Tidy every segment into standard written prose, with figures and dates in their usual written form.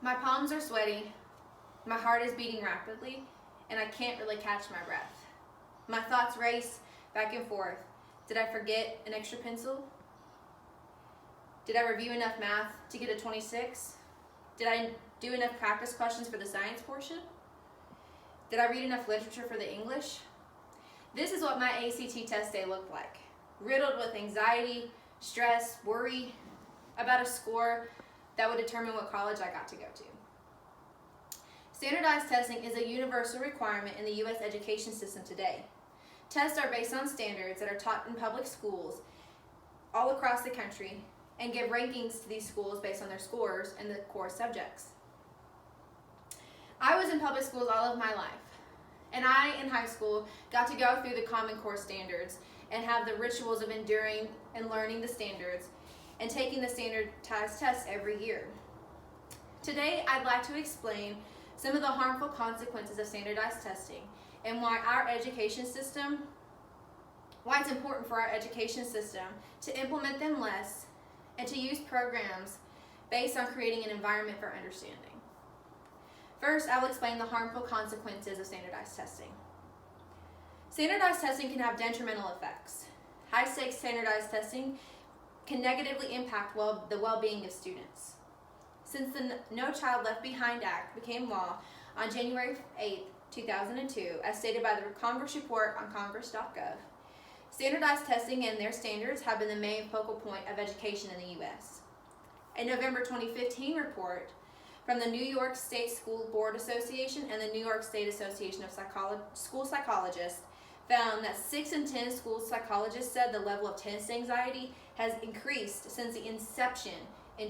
My palms are sweaty, my heart is beating rapidly, and I can't really catch my breath. My thoughts race back and forth. Did I forget an extra pencil? Did I review enough math to get a 26? Did I do enough practice questions for the science portion? Did I read enough literature for the English? This is what my ACT test day looked like, riddled with anxiety, stress, worry about a score that would determine what college I got to go to. Standardized testing is a universal requirement in the U.S. education system today. Tests are based on standards that are taught in public schools all across the country and give rankings to these schools based on their scores and the core subjects. I was in public schools all of my life, and I, in high school, got to go through the Common Core standards and have the rituals of enduring and learning the standards and taking the standardized tests every year. Today, I'd like to explain some of the harmful consequences of standardized testing and why it's important for our education system to implement them less and to use programs based on creating an environment for understanding. First, I will explain the harmful consequences of standardized testing. Standardized testing can have detrimental effects. High-stakes standardized testing can negatively impact the well-being of students. Since the No Child Left Behind Act became law on January 8, 2002, as stated by the Congress report on congress.gov, standardized testing and their standards have been the main focal point of education in the U.S. A November 2015 report from the New York State School Board Association and the New York State Association of School Psychologists found that 6 in 10 school psychologists said the level of test anxiety has increased since the inception in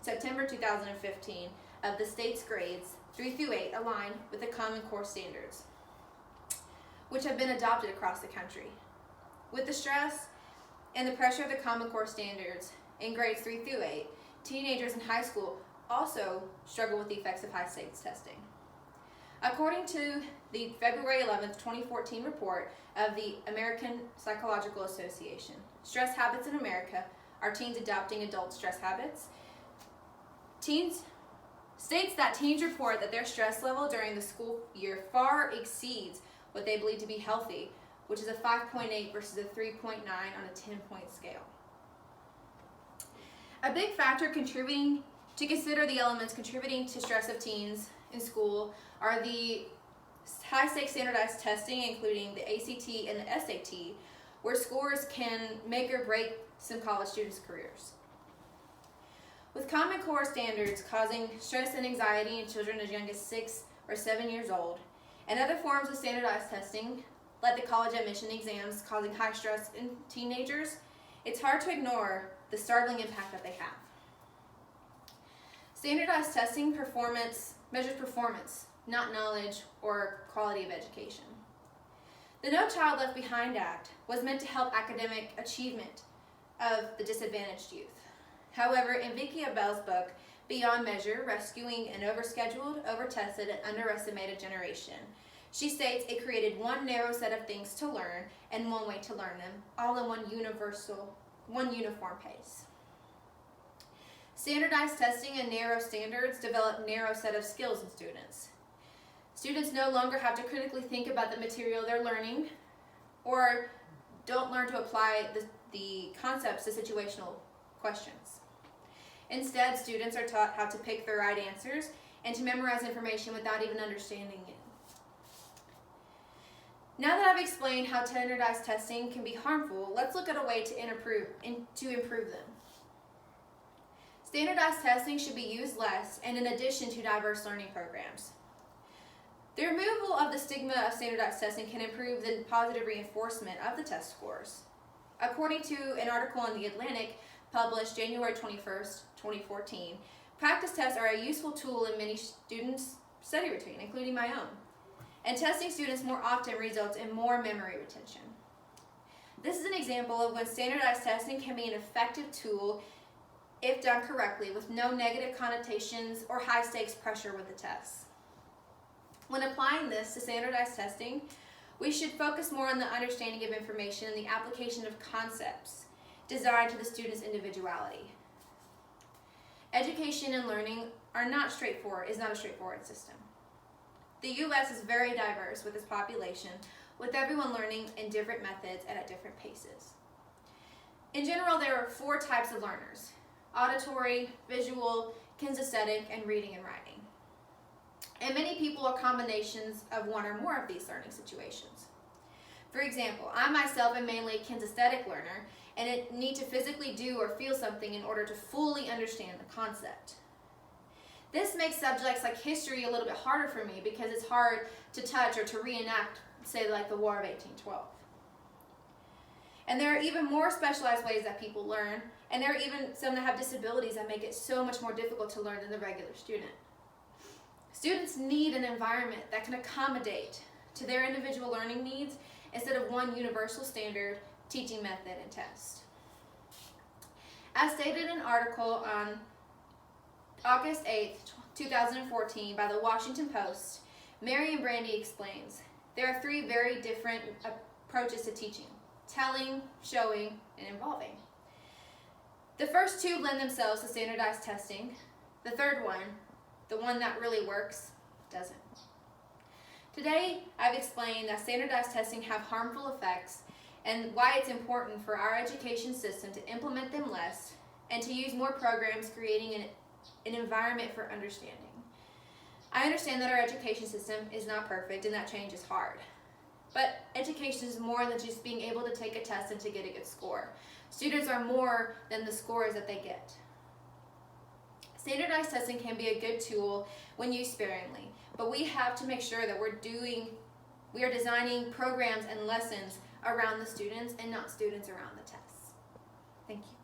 September 2015 of the state's grades 3 through 8 align with the Common Core standards, which have been adopted across the country. With the stress and the pressure of the Common Core standards in grades 3 through 8, teenagers in high school also struggle with the effects of high-stakes testing. According to the February 11, 2014 report of the American Psychological Association, Stress Habits in America, Are Teens Adopting Adult Stress Habits? States that teens report that their stress level during the school year far exceeds what they believe to be healthy, which is a 5.8 versus a 3.9 on a 10-point scale. A big factor to consider the elements contributing to stress of teens in school are the high-stakes standardized testing, including the ACT and the SAT, where scores can make or break some college students' careers. With Common Core standards causing stress and anxiety in children as young as 6 or 7 years old, and other forms of standardized testing, like the college admission exams causing high stress in teenagers, it's hard to ignore the startling impact that they have. Standardized testing measures performance, not knowledge or quality of education. The No Child Left Behind Act was meant to help academic achievement of the disadvantaged youth. However, in Vicky Abell's book, Beyond Measure, Rescuing an Overscheduled, Overtested, and Underestimated Generation, she states it created one narrow set of things to learn and one way to learn them, all in one uniform pace. Standardized testing and narrow standards develop narrow set of skills in students. Students no longer have to critically think about the material they're learning or don't learn to apply the concepts to situational questions. Instead, students are taught how to pick the right answers and to memorize information without even understanding it. Now that I've explained how standardized testing can be harmful, let's look at a way to improve them. Standardized testing should be used less and in addition to diverse learning programs. The removal of the stigma of standardized testing can improve the positive reinforcement of the test scores. According to an article in The Atlantic published January 21st, 2014, practice tests are a useful tool in many students' study routine, including my own. And testing students more often results in more memory retention. This is an example of when standardized testing can be an effective tool if done correctly with no negative connotations or high stakes pressure with the tests. When applying this to standardized testing, we should focus more on the understanding of information and the application of concepts designed to the student's individuality. education and learning is not a straightforward system. The U.S. is very diverse with its population, with everyone learning in different methods and at different paces. In general, there are 4 types of learners: auditory, visual, kinesthetic, and reading and writing. And many people are combinations of one or more of these learning situations. For example, I myself am mainly a kinesthetic learner and need to physically do or feel something in order to fully understand the concept. This makes subjects like history a little bit harder for me because it's hard to touch or to reenact, say, like the War of 1812. And there are even more specialized ways that people learn, and there are even some that have disabilities that make it so much more difficult to learn than the regular student. Students need an environment that can accommodate to their individual learning needs instead of one universal standard teaching method and test. As stated in an article on August 8, 2014 by the Washington Post, Mary and Brandy explains, there are 3 very different approaches to teaching: telling, showing, and involving. The first 2 lend themselves to standardized testing. The third one, the one that really works, doesn't. Today, I've explained that standardized testing have harmful effects and why it's important for our education system to implement them less and to use more programs creating an environment for understanding. I understand that our education system is not perfect and that change is hard. But education is more than just being able to take a test and to get a good score. Students are more than the scores that they get. Standardized testing can be a good tool when used sparingly, but we have to make sure that we are designing programs and lessons around the students and not students around the tests. Thank you.